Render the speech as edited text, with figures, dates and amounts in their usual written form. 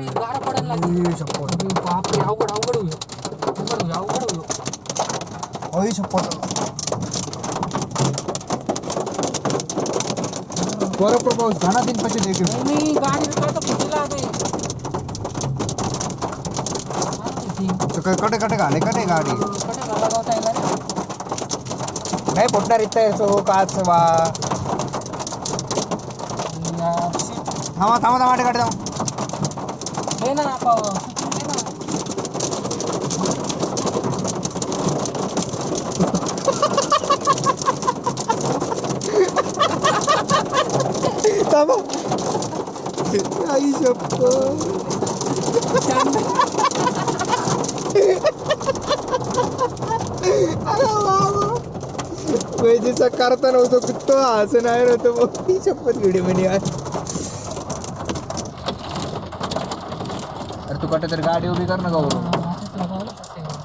अरे गारा पडायला लागली शपथ. बापरे अवघड अवघड होईल अवघड होईल अवघड होईल. अरे शपथ बरोबर पाऊस घाना दिन पैसे दे के मी गाडी काय तर फुटला आहे. तो कटे कटे घाले कटे गाडी कटे घाला होता आहे ना नाही फुटणार इथं सो काच वा थांबा थांबा थांबा गाडी थांबा हे ना पाव सुचून दे ना थांबा आई शपथ वैजीचा करता नव्हतो किती हसं नाही नव्हतं मग ती शपथ व्हिडिओ मध्ये अरे तू कुठे तरी गाडी उभी कर ना गौरव.